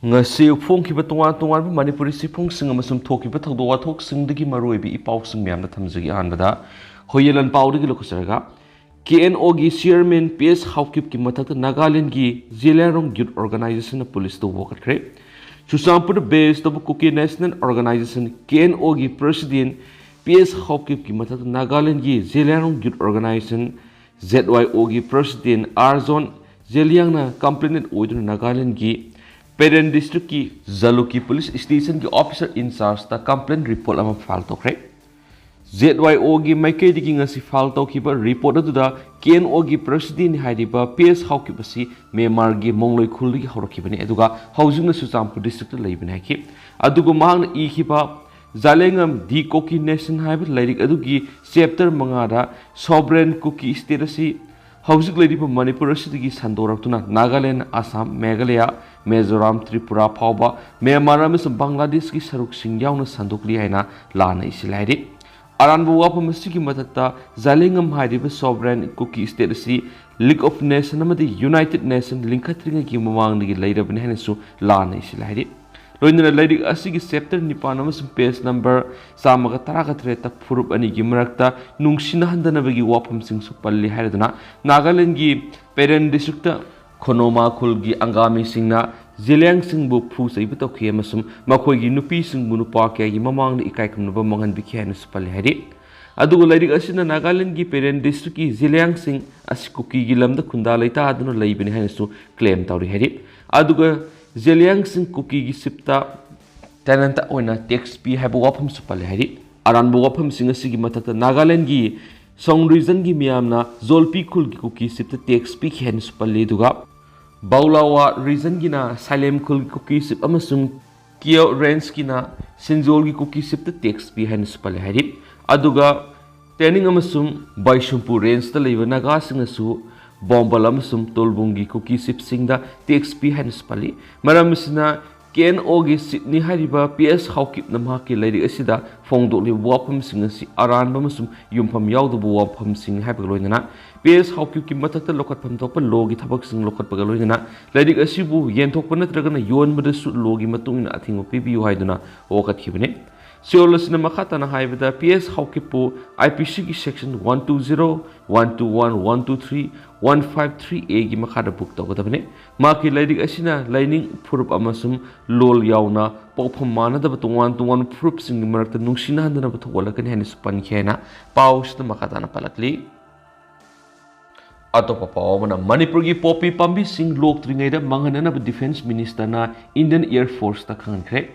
ngasi phongkiba tongan Manipuri siphongsing amasum thokiba thogdo wathoksingdagi maroibi ipausing myamna thamjagi anbada hoyelan paudagi lokosaraga KNO gi chairman PS Haukip ki mathak Nagalan gi Zalengam youth organization police to wokatre Susampur based of Kuki Nation Organization KNO gi president PS Haukip ki mathak Nagalan gi Zalengam youth organization ZYO gi president Arzon Zeliangna complainant oidu Nagalan gi Parent District की Zaluki Police Station की Officer in Charge ता complaint report अमा file तो करे ZYO की माइके दिखी ngasi file तो की पर report अदुदा KNO की president हाइडी पर PS हाउ की बसी मेमार की मंगलोई खुली की हौर की बने अदुगा हाउसिंग न सुचामपुर district लाई बने की अदुगो मांग ई की पर Zalengam di Kuki Nation हाइब लाइरिक अदुगी chapter मंगारा sovereign Kuki State असी Housing lady from Manipur city Sandoraptuna, Nagalan, Assam, Meghalaya, Mizoram, Tripura, Pauba, Myanmar, Bangladesh, Saruk Singyauna, Sandukliana, Lana Isiladi. Aranbu Wapam Siki Matata, Zalengam Hadi, sovereign Kuki State, League of Nations, the United Nations, Linkatring Kimamang, the later Benesu, Lana Isiladi. Loin lady asigi scepter Nipanamas page number Samagataraga Treta Purup and Gimarakta Nungsina Handanabagi Wapam Sing Supali Haradana Nagalangi Parent District Konoma Kulgi Angami Singna Zeliang Singbu Pus Ibito Kiamasum Makogi Nupi Sing Munupaka Yimamang Ikaikum Nubamang Bikan Supali Hadi Adu lady asina Nagalangi Parent District Zeliang Sing Asikuki Gilam the Kundalita Adano Laibin Hanesu claim Tauri Hadi Aduga Zeliang Sing Kuki Sipta Tenanta Oina text P have wapam supalhari Aran wapam sing a sigimatata Nagalangi Song reason gimiamna Zolpi Kulgi Kuki Sipta text P hen supaleduga Baulawa reason gina Salem Kulgi Kuki Sip Amasum Kio Renskina Sinzolgi Kuki Sipta text P hen supalhari Aduga Turning Amasum Baishumpu Rens the Leva Nagasingasu Bombalam sum tolbungi Kuki sip singda TXP Hanspali Maramisina KNO gi Sydney Hariba PS Haukip Namaki Lady Asida Fongdoli Wapam Singasi Aran Bamusum Yumpam Yaudu Wapam Sing Habaloina PS Haukip Matata Lokat Pamtopa Logi Tabak Sing Lokat Pagaloina Lady Asibu Yentopanat Dragana Yon Madasu Logi Matung I think of PBU Haiduna Okat Kibine Siolas Namakatana Haivada PS Haukipo IPC section 120, 121, 123, 153A gi Makada book Togotabane, Maki Lady Asina, lining Purup Amasum, Lol Yauna, Popamana the Batuan to one Purups in the Merta Nushina and the Batwalakan Hennis Pankena, Paus the Makatana Palatli. Atopapa, Manipurgi Poppy Pambi sing Lok Trinada, Manganana Defense Minister na Indian Air Force the Kankre.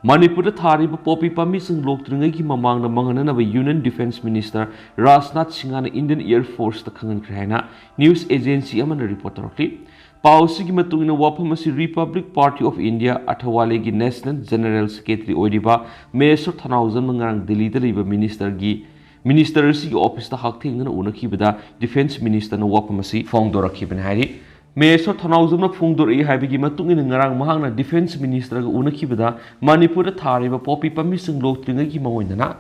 Manipur Thari Poppy Pamis and Lok Trinagi Mamang the Manganana Union Defense Minister Rasnath Singhan Indian Air Force the Kangan Krana News Agency Amana reporter Pausigi Matungina Wapamasi Republic Party of India Atawalegi National General Secretary Oidiba Mayor Thanausan Mangarang Delhi the Labor Minister Gi Ministercy Office the Hakting and Unakibada Defense Minister no Wapamasi Fongdora Kibin Hari Mayor Thanausan Fungdor E Habigi Matung in Narang Mahana Defense Minister Unakibada Manipur Thariba Poppy Pamising Lok Trinagi Mawinana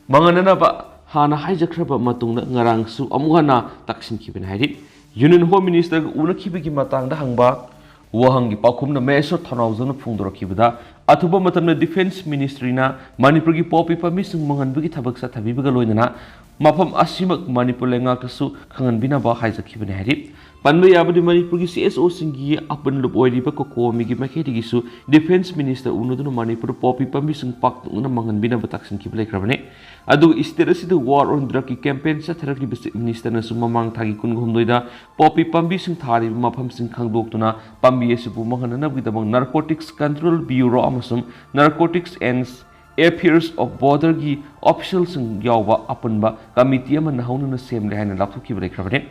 Manganana Hana Hijakraba Matungna Narang Su Amuhana Taksin Kibin Hari Union Home Minister Unakibiki Matang the Hangba Wahangi Pakum the Mayor Thanausan Fungdor Kibada Atuba Matana Defense Ministry na Manipurgi Poppy Pamising Manganbuki Tabaksa Tabibagaloina Mapam Asimak Manipur Langakasu Kangan Binaba Hijakibin Hari Panway Abadi Manipurgi CSO Singi Apan Luboidiba Koko Migi Maketigisu Defense Minister Unodun Manipur Poppy Pamising Pak Unamangan Binabataksan Kiblek Rabane Adu Isterasi the war on drug campaign Saturday Minister Nasumamang Tagi Kungundoida Poppy Pambising Tari Mapam Sing Kangdoktuna Pambi Esibu Mahanana with among Narcotics Control Bureau Amasum Narcotics and Affairs of Border Gi officials in Yawa Apanba Committee Manahuna Same Lehan Laptu Kiblek Rabane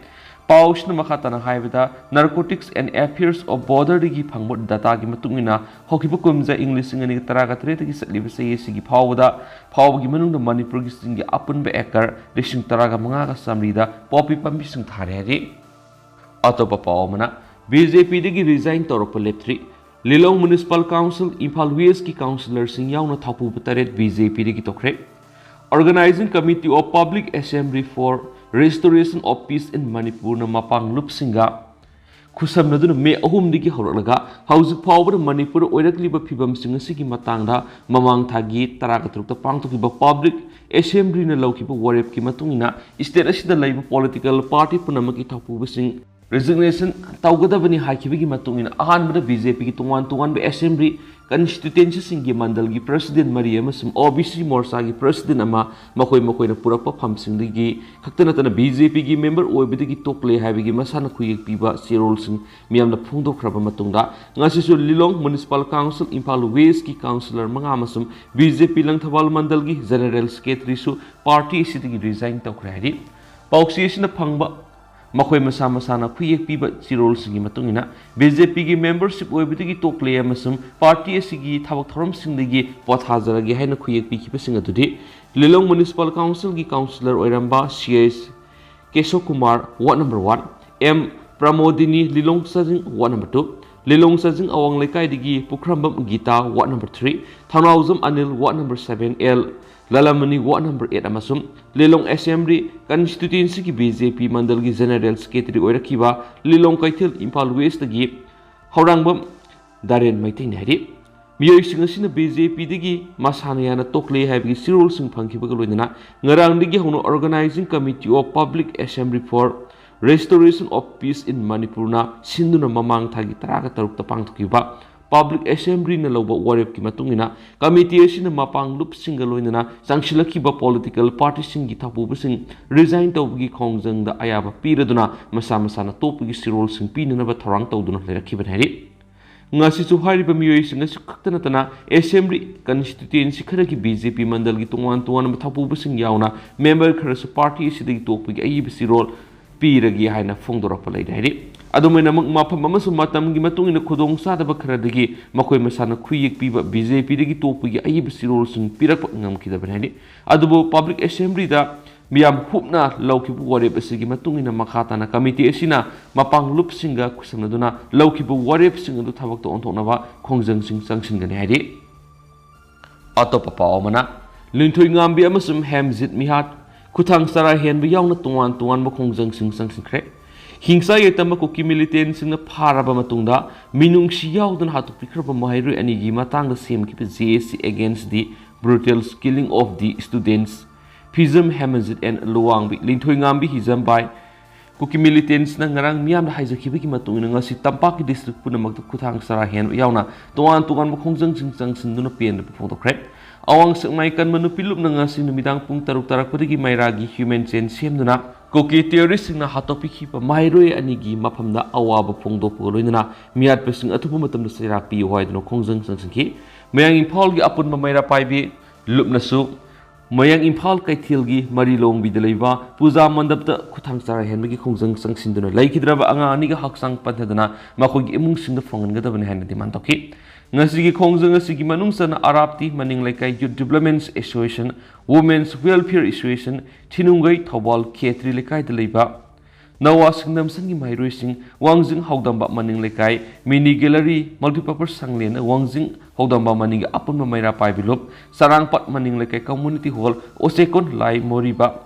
Paushna Makatana Haivida, Narcotics and Affairs of Border Digi Pangmut Datagi Matungina, Hokipukumza English in the Taragatreti Livisi Sigi Powda, Powgimanung the Manipurgis in the Apunbe Ekar, Lishing Taraga Manga Samrida, Poppy Pamising Tarari. Atopa Paumana, BJP Digi resigned Toropoleptri, Lilong Municipal Council, Impal Wieski Councillors in Yauna Tapu Putaret, BJP Digi Tokre, Organizing Committee of Public Assembly for Restoration of Peace in Manipur na Mapang Lupsinga खुसमनदुना मे अहुमदिगी हौरलगा हौजिक फावबदा मणिपुर ओइरक्लिबा फिबमसिंग असिगी matangda mamang thagi taraga turukta pangtokiba public assembly na lawkiba warep ki matungina state asida laiba political party punamaki thapubasing resignation tawgadabani hakibigi matungina ahanbada BJP ki tungan be assembly constituency singi mandal gi president Maria masum OBC morsa gi president ama makoi na purakpa phamsing digi khakta natana BJP gi member oibidigi tokle habigi masana khuyek piba sirol sing miyamna phungdokraba matungda ngasisu Lilong municipal council Imphal West ki councillor manga masum BJP langthawal mandal gi general secretary su party sidigi resign tawkhre hari pauksi sina phangba makoi masana khuyek piba sirol singi matungina BJP gi membership oibidigi tokle amasum party asigi thabak thorom singdagi pothajaragi haina khuyek pi khiba singa tudi Lilong municipal council gi councillor oiramba CS Kesho Kumar ward number 1 M Pramodini Lilong Sajing ward number 2 Lilong Sajing awang lekai digi Pukrambam Gita ward number 3 Thanauzam Anil ward number 7 L Lalamani ward number 8 amasum Lilong Assembly constituency ki BJP mandal gi general secretary oirakiba Lilong Kaithil Imphal West gi Haurangbam Daren Maiting hari miyoi singasina BJP digi masanayana tokle habi sirol sing phangkiba loinana ngarang digi hono organizing committee of public assembly for restoration of peace in Manipur na sinduna mamang thagi taraga tarukta pangthokiba public assembly na lawba warep ki matungina committee asina mapang lup singa loinana sangsilakiba political party singi thapuba sing resign tawgi khongjang da ayaba piraduna masana topgi sirol sing pinana ba thorang tawduna lerakhiba hari ngasi su hariba miyoi singa sukkatana tana assembly constituency kharaki BJP mandal gi tungan mathapuba sing yauna member kharasu party sidagi topgi ayiba sirol piragi haina phongdorapa leidari adumena mafam amasu matamgi matungina khudong sadaba kharadagi makoi masana khuyek piba BJP dagi topgi ayiba sirol sing pirak ngamkidaba hani adubo public assembly da miyam hupna lawkibu warep asigi matungina makhatana committee asina mapang lup singa kusamnaduna lawkibu warep singa du thabak to onthoknaba khongjang sing changsingani haidi atopa pawmana linthoi ngambi amasum hemjit mihat kuthang sara henbu yauna tungan ba khongjang sing changsingkhre hingsa yetama Kuki militant singna pharaba matungda minungsi yaudun hatuk pikraba mahairu anigi matangda semkiba JSC against the brutal killing of the students Fizam Hamazit and Luangbi Lintoi Ngambi Hizam by Kuki militants na ngarang miyam na haizakiba ki matungina ngasi Tampaki district punamak kuthang sara hen yauna tuan mo khongjang sing sinduna pen photokret awang sakmai kan manupilup na ngasi numidang pung taruk tarakpudigi mairagi human chain semduna Kuki terrorist na hatopi khipa mairoi anigi maphamda awaba phongdopu loinana miyat pesing atupu matamda sirak pi hoidno khongjang singki mayang Imphal gi apun maira paibi lupnasu Mayang Imphal Kaithilgi Marilong Bidalaiba Puja Mandapta Kuthang Sara Henbagi Khongjang Sangsinduna Laikidraba Anga Aniga Haksang Panthadana Makogi Imung Singda Fongangadabani Hana Dimantoki Ngasigi Khongjang Asigi Manungsana Arabti Maning Laikai Youth Development Association Women's Welfare Association Tinungai Thawal Khetri Laikai Dalaiba Nawa Singdam Sangi Mairoi Sing Wangjing Haudamba Maning Laikai Mini Gallery Multipurpose Sanglena Wangjing Haudamba Maning Apun Maira Paibilop Sarangpat Maning Laikai Community Hall Osekon Lai Moriba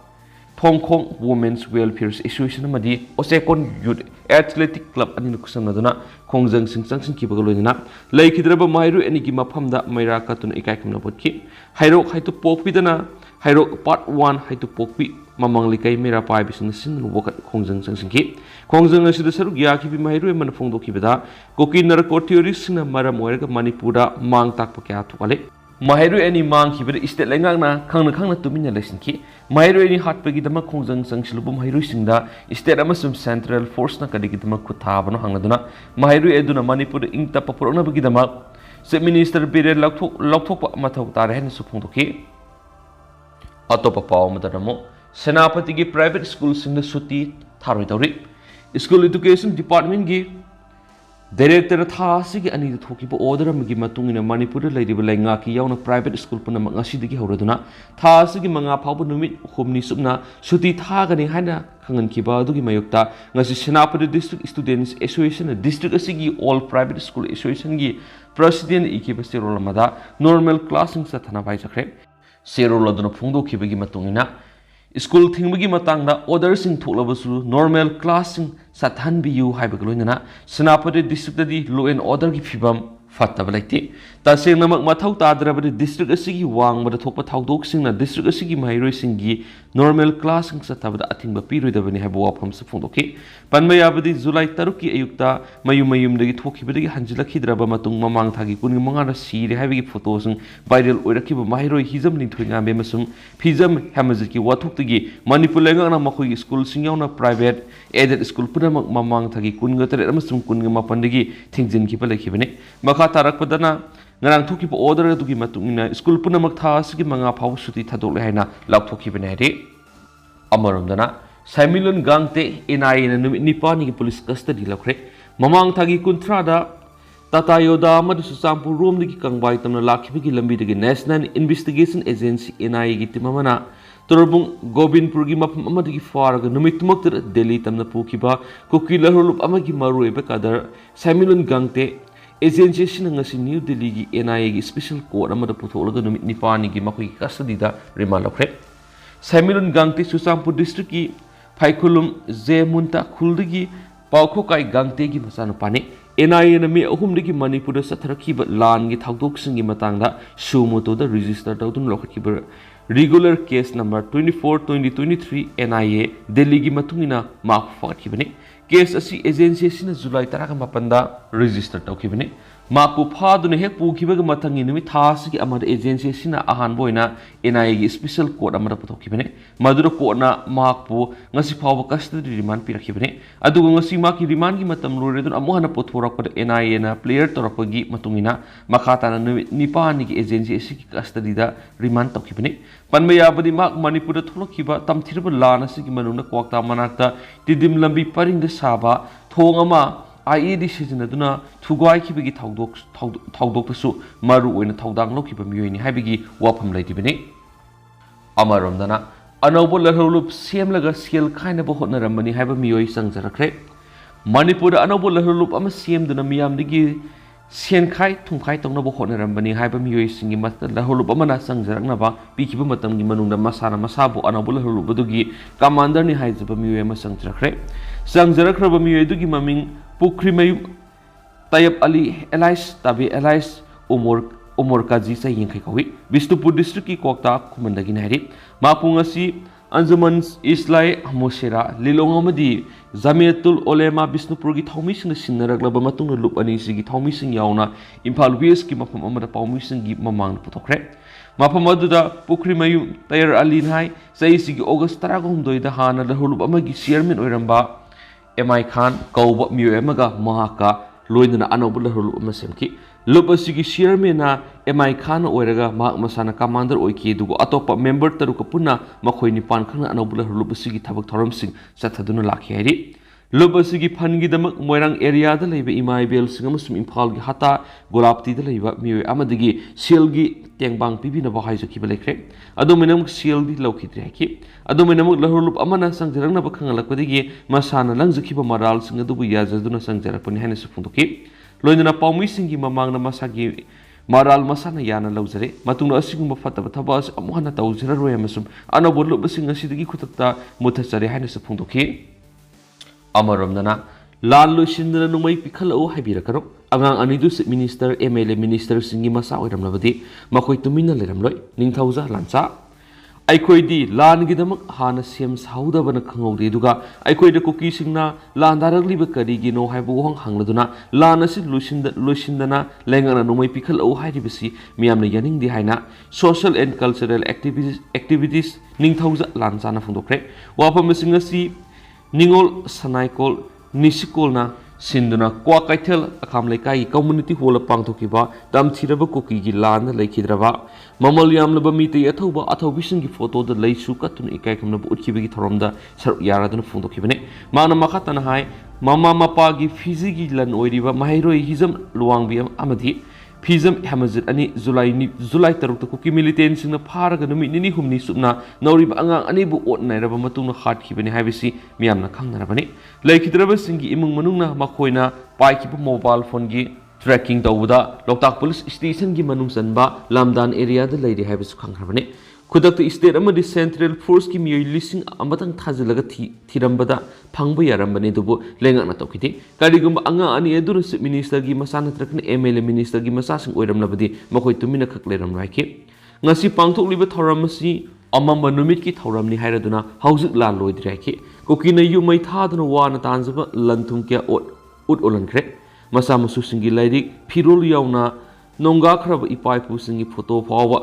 Thongkhong Women's Welfare Association Madi Osekon Youth Athletic Club Anin Kusanaduna Khongjang Sing Changsing Kibagaloina Laikidraba Mairu Enigi Maphamda Maira Katun Ikaikamna Potki Hairok Haitu Pokpidana Hairok Part 1 Haitu Pokpi Mamang Likai Mira Pai Bising Sin Wokat Khongjang Sangsingki Khongjang Asida Saru Yaki Mairu Manafongdo Kibida Kuki narco theorists na Mara Moerga Manipura Mang Takpaka Tuale Mahairu any Mang Kibida is the Langana Kangna Tumina Lessinki Mahairu any Hatpagi the Khongjang Sangsilubum Hairu Singda is the Amasum Central Force na Kadigitama Kutabano Hangaduna Mahairu Eduna Manipur Inkta Papurona Bagidama Set Minister Bire Loktok Matau Tarahan Supuntoki Atopa Pau Madaramo Senapati gi private schools in the Suti Tharidori School Education Department gi Director Thasi gi ani thoki po order magi matung ina Manipur lady belenga ki yauna private school puna ngasi digi horaduna Thasi gi manga phabu numit humni subna Suti thagani haina khangan ki ba du gi mayukta ngasi Senapati District Students Association district asigi all private school association gi president ikiba sirolamada normal classing sa thana bai chakre Seroladuna phungdo kibagi matungina school थिंबगी मतंगदा order सिंग थोलबसु normal class सिंग सथन बियु हाइबग लोइना Senapati district दी लो एंड ऑर्डर की फिबम फत्तब लेते तसेंगनमक मथौ ताद्रबदि डिस्ट्रिक्ट असिगी वांगबद थोप थाउदोक सिंगना डिस्ट्रिक्ट असिगी माहिरोय सिंगी नॉर्मल क्लास सिंग सथबद अथिंग पिरोइदबनि हाइब वाफम से फोंदोके पनमयाबदि जुलाई 3 की अयुक्ता मयुमदगी थोखिबदगी हंजिलखिद्रब मतुंग ममांग थागी कुनि मंगाना सीरे हाइबगी फोटो सिंग वायरल ओइरखिब माहिरोय हिजम निथोइंगाबे मसुंग फिजम हेमजिकी वाथुक्तगी मणिपुर लेंगाना मखोई स्कूल सिंग यावना प्राइवेट एडेड स्कूल पुनमक ममांग थागी कुनगा तरे अमसुंग कुनगा मापनदगी थिंगजिनखिब लेखिबने मखा तारकपदना ngarang thoki po order dugi matungina school punamak tha asigi manga phaw suti thadole haina laukhoki bene re amaromdana similon gangte NIA na numit nipani ki police custody lakhre mamang thagi kunthra da tata yoda amadu susampur rom digi kangbai tamna lakhibi ki lambi digi national investigation agency NIA gi timamana Turbung Gobinpur gi mapam amadigi faraga numit tumakter Delhi tamna pukiba Kuki Lahulup amagi maru ebe kadar similon gangte agency sinangasi New Delhi gi NIA gi special court amada putholaga numit nipani gi makoi custody da remand lakhre Similon Gangte Susampur district ki Phaikhulum Zemunta Khuldagi Paukho kai Gangte gi masana pane NIA na me ahum digi Manipur da satharaki ba lan gi thagdok sing gi matangda sumoto da register tawdun lokhi ba regular case number 24/2023 NIA Delhi gi matungina mark fakhi bane case asi agency sina July 18 da register tawkhibane mapu phadune hek pukhibaga mathangi numi thasi ki amada agency sina ahan boina NIA gi special court amada puthokibane madura court na mapu ngasi phawa custody remand pirakhibane adu ngasi ma ki remand gi matam loredun amuhana pothorak pada NIA na player torakagi matungina makhata na nipani gi agency si ki custody da remand tawkhibane panmaya badi mak Manipur da tholokiba tamthirba lana si ki manuna kwakta manakta tidim lambi paring da saba thongama IED sizinaduna thugwai khibigi thawdok su maru oina thawdang lokhiba miyoini haibigi wafam laitibini amaromdana anaubo lahulup semlaga sel khaina bo hotnaramani haiba miyoi sangjarakre Manipur anaubo lahulup ama semduna miyamdigi senkhai thumkhai tongna bo hotnaramani haiba miyoi singi mat lahulup amana sangjarakna ba pikiba matamgi manungda masana masabu anaubo lahulup dugi commander ni haijaba miyoi ama sangjarakre sangjarakhraba miyoi dugi maming Pukri Mayu Tayyab Ali Elias Tabi Elias Umar Kaji sa yingkai kawi Bisnupur district ki kokta kumandagi nahiri mapungasi Anjuman Islai Mosera Lilong amadi Zamiatul Olema Bisnupur gi thawmi sing sinaraglaba matungna lup ani sigi thawmi sing yauna Imphal West ki mafam amada pawmi sing gi mamang puthokre mafam aduda Pukri Mayu Tayyab Ali nai sai sigi August 13 da hana lahulup amagi chairman oiramba MI Khan Kauba Miyo Emaga Mahaka Loinana Anobula Hulu Masemki Lupasigi Shermina MI Khan Oiraga Mak Masana Commander Oiki Dugo Atopa member Tarukapuna Makoini Pankana Anobula Lupasigi Tabak Toram Sing Sataduna Laki Lupasigi Pangi the Moirang area the Leba Imai Bel Singamusum Impalgi Hata Golapti the Leba Miyo Amadigi Silgi Tiangbang Pibina Bahaiza Kibalekre Adominum Sildi Lokitraki Adominum Lahulup Amana Sanjarana Bakangalakwadigi Masana Langzakiba Maral Singadubu Yazaduna Sanjarapani Hanis Fundoki Loinana Paumi Singi Mamang Masagi Maral Masana Yana Lozare Matuna Singum Fata Tabas Amuhana Tauzera Royamasum Anabulu Basinga Sidiki Kutata Mutasari Hanis Fundoki Amaramdana Lalu Shindana Numai Pikalo Habirakaro Agang Anidus Minister MLA Minister Singi Masa Oiram Lavadi Makoi Tumina Leramloi Ningthauza Lansa Aikoi Lan Gidamak Hana Sims Hauda Banakangodi Duga Aikoi the Kuki Singna Landaragli Bakari no Habuang Hangladuna Lanasit Lushindana Langana Numai Pikalo Haibisi Miamna Yaning Dihaina Social and Cultural Activities Ningthauza Lansana Fundokre Wapa Missingasi Ningol Sanaikol Nisikolna Sinduna Kwakaitel Akamlekai Community Hall Pangtokiba Dam Tiraba Kuki Gilan Lakidrava Mamaliam Labamiti Atoba Atovision photo the Lay Sukatun Ikakam Utkibi Toromda Sar Yaradan Fundokibene Mana Makatan High Mama Mapagi Fizigi Lan Oidiva Mahiro Hizam Luangbiam Amadi Pizam Hamazit Ani Zulai Taruk Kuki militants in the Paraganumi Nini Humni Subna Norib Anga Anibu Otna Matuna Hart Kibani Havisi Miamna Kangarabani Like Traversingi Imung Manuna Makoina Paikip mobile phone gi tracking Tawuda Loktak Police Station gi Manung Sanba Lamdan area the lady Habis Kangarabani खुदक state अमदी central force की मियोई लिसिंग अमतंग थाजिलगा थिरंबदा फंगबा यारंबने दुबो लेंगना तौखिते करिगुम अंगा अनि एदुन chief minister की मसा नत्रकन MLA minister की मसा सिंग ओइरमनबदी मखोय तुमिना खक लेरम राइके ngasi pangthokliba thoram asi amamba numit ki thoramni hairaduna hauzik la loidreke kokina yu mai thaduna wana tanjaba lanthum kya ut olankre masa masu singi lairik phirol yauna nonga khraba ipai pu singi photo phawa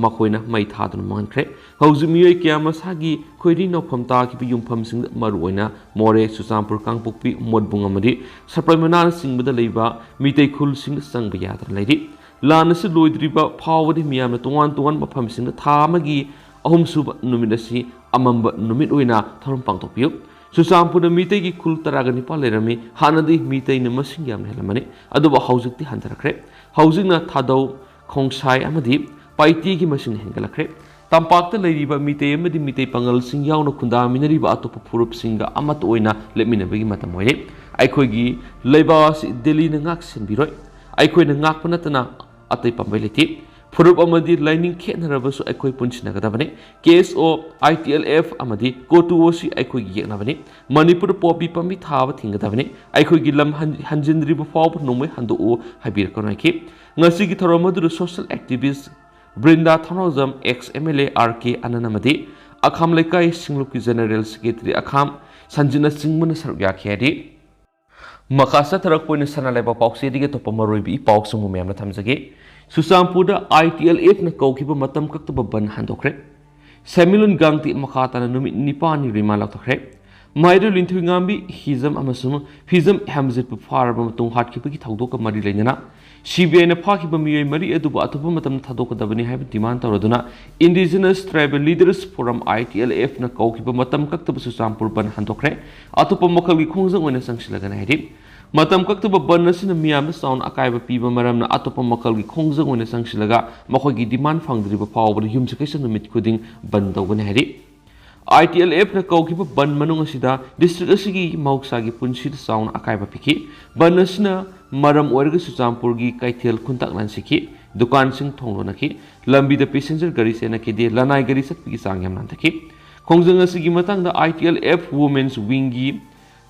makhoina mai thaduna mankre hauzik miyoi kya masagi khoiri no phamta ki yumpham sing maruina more susampur kangpokpi modbung amadi sarpramana singbada leiba mitei khul sing sangba yadra lairi लान से लोइद्रीबा फावदि मियामना तोंगान तोंगान मफमसिंग थामगी अहुमसुब नुमित असि अमंब नुमित ओइना थरम पांगथोपियो सुसामपुर मीते की कुल तरागनि पा Laramie हानदि मीते न मसिंग याम हेलमने अदुबा हौजिकति हंतरखरे हौजिकना थादौ खोंसाय अमदि पाइती की मसिंग हेंगलखरे तंपाक्ता लेरिबा मीते अमदि मीते पंगल सिंग यावना खुंदा मिनरिबा अतोप फुरुप सिंगा अमत ओइना लेमिनबगी मतम ओइने आइखोगी लेबासि दिल्ली न ngak sinbiroi आइखोइना ngak पनतना अतै पंबै लेति फुरुप अमदि लाइनिंग खेनरबसु आइखोइ पुनसिनगदबने केस ओ ITLF अमदि कोटुओसि आइखोइ येनबने मणिपुर पोपी पंबि थाब थिंगदबने आइखोइ लम हंजिनद्रिब फाव नोमै हंदो ओ हाबिरकनाइके ngasi gi thoromadu social activist Brinda Thounaojam ex MLA RK अननमदि अखाम लेकाई सिंगलुकी जनरल सेक्रेटरी अखाम संजना सिंगमन सरग्या खेदि मखासा थरक पोइन सना लेबा पाउसे दिगे तो पमरोइबी पाउसु मुमेम थमजगे सुसामपुर ITLF न कौखिब मतम कक्तब बन हंदोखरे सेमिलुन गांगति मखाताना नुमि निपानी रिमा लक्तखरे माइरो लिंथुंगांबी हिजम अमसुम फिजम हमजित फारब मतुं हाटखिबगी थौदोक मरि लेना CBI न फाखिब मियोय मरि अदुबा अतुब मतम थदोकदबनि हाइब डिमांड तौरदुना indigenous tribal leaders forum ITLF न कौखिब मतम कक्तब सुसामपुर बन हंदोखरे अतुप मखलगी खोंजंग ओइना संगसिलगना हाइदि मतम कक्तब बन असिन मियाम साउन अकाइब पीब मरमना अतुप मखलगी खोंजंग ओइना संगसिलगा मखोगी डिमांड फांगद्रिब फावबन युमसकेसन नुमित खुदिंग बन तौबन हाइदि ITLF न कौखिब बन मनुंग असिदा डिस्ट्रिक्ट असिगी मौक्सागी पुनसिद साउन अकाइब पिखि बन असिना मरम ओरग सुचामपुरगी कैथेल खुंताकलन सिखि दुकान सिंग थोंगलोनखि लंबी द पैसेंजर गाड़ी से नखि दे लनाई गाड़ी सतपिगी सांग यामनांथखि खोंजंग असिगी मतंग द ITLF वुमेन्स विंगी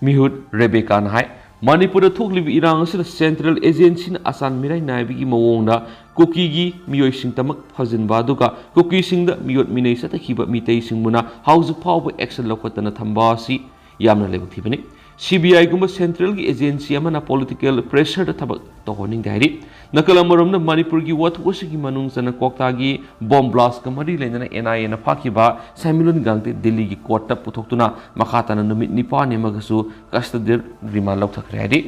मिहुत रेबेका नाय मणिपुर थोकलिबि इरांग असिदा सेंट्रल एजेंसी न आसान मिराई नायबिगी मवोंगदा कुकीगी मियोय सिंग तमक फजिनबा दुका कुकी सिंग द मियोत मिनै सतखिबा मितै सिंगमुना हाउस फाव एक्शन लखतना थंबासी यामना लेबथिबने CBI गुम्बा सेंट्रल की एजेंसी अमना पॉलिटिकल प्रेशर थबक तोहनिंग दाइरि नकलमरमना मणिपुर की वथुवसिगी मनुंग सन कोक्तागी बॉम्ब ब्लास्ट कमरी लेना NIA न फाखिबा सेमिलुन गांगते दिल्ली की कोर्ट ता पुथोक्तुना मखाताना नुमित निपानि मगसु कस्टडी रिमांड लौथखरेदि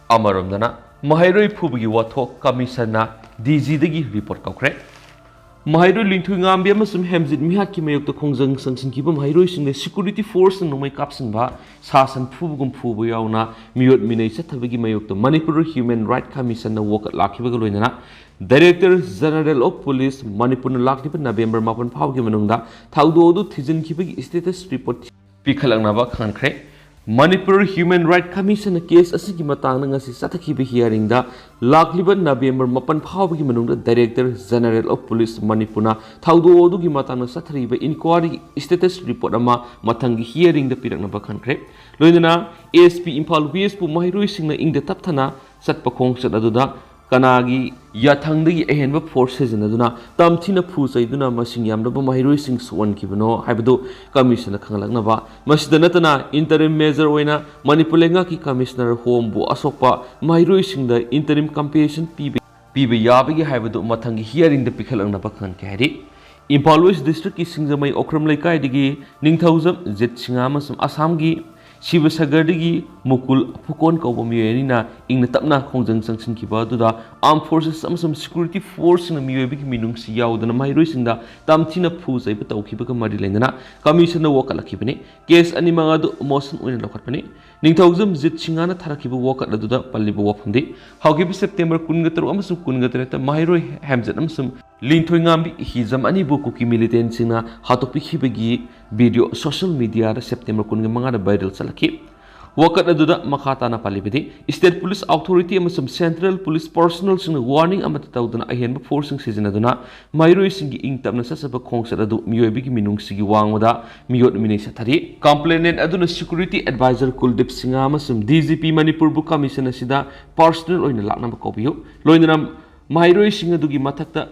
अमरमदना महैरोइ फुबगी वथोक कमिशनना DG दगी रिपोर्ट कौखरे महैरोइ लिंथुंगांबी अमसुम हेमजित मिहात की मयुक्त खोंजंग संसिनखिबा महैरोइ सिंगने सिक्युरिटी फोर्स नोमै कापसिनबा सासन फुबगुम फुबु याउना मियोत मिनै सथबगी मयुक्त मणिपुर ह्यूमन राइट कमिशन न वोक लाखिबगा लोइना director general of police Manipur लाखिबा नवेंबर 8 फावगी मनुंगदा थाउदोदु थिजिनखिबगी स्टेटस रिपोर्ट पिखलंगनाबा खानखरे Manipur human right commission case असिगी मतंग ngasi sathakhiba hearing da lakliba November 8 फावगी मनुंगदा डायरेक्टर जनरल ऑफ पुलिस मणिपुरना थाउदोदु gi matang sathriba inquiry status report ama mathangi hearing da piraknaba khankhre loinana ASP Imphal West pu mahiroi singna ingda tapthana satpa khongsat aduda कनागी याथंगदगी अहेनब force सेजनदुना तमथिना फुसैदुना मसिंग यामदब महिरोइ सिंग सोनखिबनो हाइबदो कमिशनर खंगलकनबा मसिदा नतना इंटरिम मेजर ओइना मणिपुर लेंगा की कमिशनर होमबु असोकपा महिरोइ सिंग द इंटरिम कंपेंसेशन पीबे याबगी हाइबदो मथंगी हियरिंग द पिखलंगनबा खनके हाइदि इम्फाल वेस्ट डिस्ट्रिक्ट की सिंगजमै ओख्रम लेकाइदगी निंगथौजम जेट सिंगा मसम असम की शिवसागरदगी मुकुल फुकोन कौब मियोयनिना इंगना तपना खोंजंग संगसिनखिबा दुदा आर्म फोर्सेस अमसम सिक्युरिटी फोर्स न मियोयबिगी मिनुंगसि याउदना माइरोइसिंदा तामथिना फुजैब तौखिबगा मरि लेंदना कमिशन वोकलखिबने केस अनिमंगादु मोशन ओइन लखटपने निंगथौजम जित सिंगाना थारखिबा वोकल अदुदा पल्लिबा वफंदे हौगिबि सेप्टेम्बर 23 अमसम 23 माइरोइ हेमजत अमसम लिंथोइंगामबि हिजम अनिबु कुकी मिलिटेंट सिंगना हातोपिखिबगी video social media September 25 viral चलखि Wakat aduda makatana palibidi State Police Authority amasum Central Police Personnel sing warning amata tawduna ahenba forcing season aduna mairoi singi ingtapna sasaba khongsat adu miyoibigi minung sigi wangwada miyot mini sathari complainant aduna security advisor Kuldip Singha amasum DGP Manipur bu commission asida personal oina laknamba kobiyo loinana mairoi singa dugi mathakta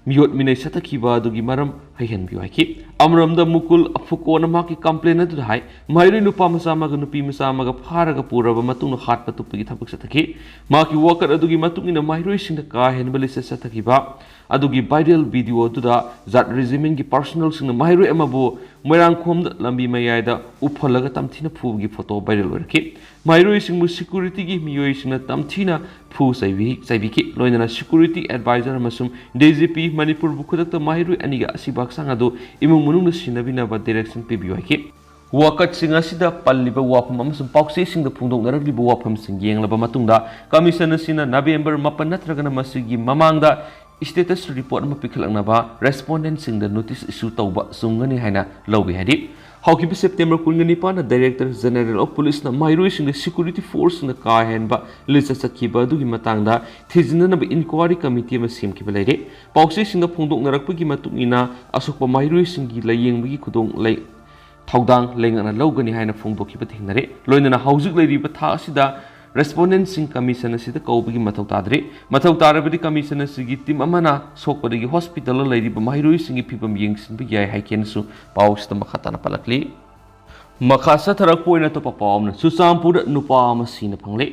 miyot minai satakhiba dugi maram haihen biwaiki amramda mukul afukona maki complain adu hai mairoi nupa masa maga nupi masa maga pharaga puraba matungna hatpa tupagi thapuk satakhi maki worker adugi matungina mairoi singda ka hen balisa satakhiba adugi viral video aduda zat regime gi personal singna mairoi amabu moirang khomda lambi mayaida uphalaga tamthina phugi photo viral orki mairoi singmu security gi miyoi singna tamthina phu saibiki loinana security advisor amasum DGP Manipur bu khudakta mairoi aniga asibak sangadu imung munung sinabina ba direction pibiwaki wakat singa sida palliba wafam amasum paukse singda phungdok naraliba wafam sing yenglaba matungda commission sina November 4 natragana masigi mamangda status report ama pikhalangnaba respondent singda notice issue tawba sungani haina lawbi hadi hawkiba September 19 na Director General of Police na mairoi singda security force na ka henba lisa sakhiba dugi matangda thijinanaba inquiry committee ama semkiba leire paukse singda phungdok narakpagi matungina asukpa mairoi singi layengbagi khudong lay thawdang lengana lawgani haina phungdokhiba thingnare loinana haujuk leiriba tha asida respondent sing commission asida kaubagi mathau tadre mathau tarabadi commission asigi team amana sokpadagi hospital leiriba mairoi singi phibam yengsinba yai haikensu pausda makhatana palakli makhasa tharak poina to papawna susampur nupa masina phangle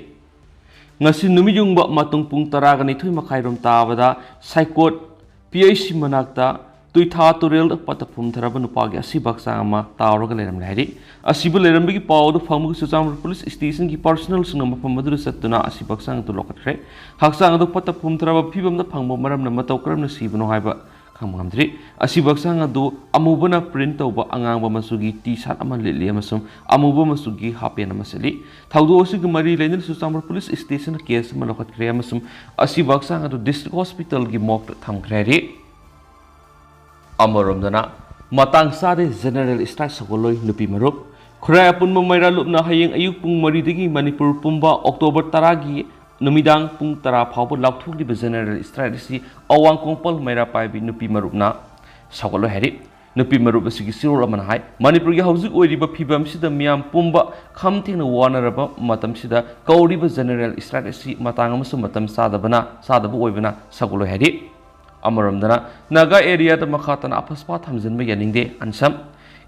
ngasi numiyungba matung pung 12 makhairom tabada saikot PIC manakta tuitha turel patapum tharaba nupagi asibak sangama tawraga leram lairi asibu lerambigi pawdu phamu Susamur police station ki personal sungam mafamadu satuna asibak sang tu lokatre haksang adu patapum tharaba phibamda phangbo maramna matawkramna sibno haiba khamgamdri asibak sang adu amubana print tawba angangba masugi t-shirt ama lili amasum amuba masugi hapen amasali thawdu osigi mari lenin Susamur police station case ma lokatre amasum asibak sang adu district hospital gi mock thamgrari Amoromdana matang sade general strike sagoloi nupi marup khura punma maira lupna hayeng ayuk pung maridagi Manipur pumba October 10 gi numidang pung 10 phawbo laukthuk di general strike si awang kongpal maira paibi nupi marupna sagoloi hari nupi marup asigi sirol amana hai Manipur gi haujuk oiriba phibam sida miam pumba khamthena wanaraba matam sida kauriba general strike si matang amasu matam sadabu oibana sagoloi hari Amaramdana Naga area the Makhatana Apaspa Hamzan Yaninde Ansam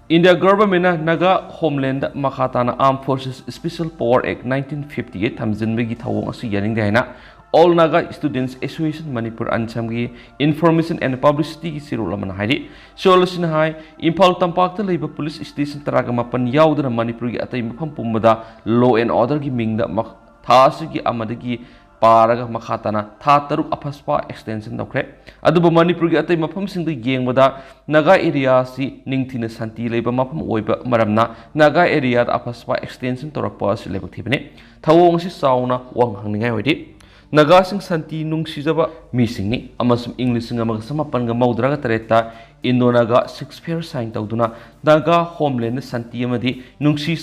India government Naga Homeland Makhatana Armed Forces Special Power Act 1958 Hamzan Megi Tawong Asi Yanindana All Naga Students Association Manipur Ansamgi Information and Publicity Sirulaman Hari Solasin High Impal Tampakta Labor Police Station Taragamapan Yaudana Manipur Atay Pampumada Law and Order Giming the Thasigi Amadagi Paraga Makhatana Tataruk Apaspa extension dokre aduba Manipur gi atay mafam singda yengmada Naga area si ningthina santi leba mafam oiba maramna Naga area da Apaspa extension torakpa si lebak thibne thawong si sauna wang hangningai hoidi Naga sing santi nungsijaba misingni amasum English singa maga samapanga maudraga tareta Indo-Naga 6 pair sign tawduna Naga homeland santi amadi nungsi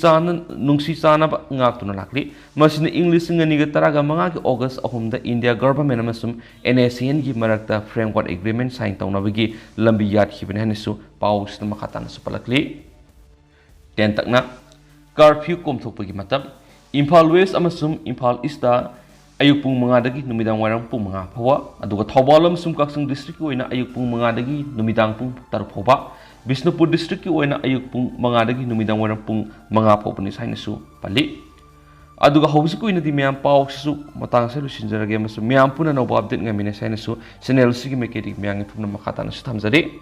sana ba ngaktuna lakli masina English singa niga taraga manga ki August 3 da India government amasum NACN gi marakta framework agreement sign tawnabagi lambi yat hibne hanesu paus na makatana su palakli tentakna curfew komthokpagi matam Imphal West amasum Imphal East da ayuk pung mga dagi numidang warang pung mga phawa aduga Thawbalam sum kaksung district ki oina ayuk pung mga dagi numidang pung tar phawa Bisnupur district ki oina ayuk pung mga dagi numidang warang pung mga phawa ni sainasu pali aduga hawsi ko ina di miyam paw su matang sa lusin jarage masu miyam puna no update ngamin sainasu channel sigi mekedik miyang ipum na makata na su thamjari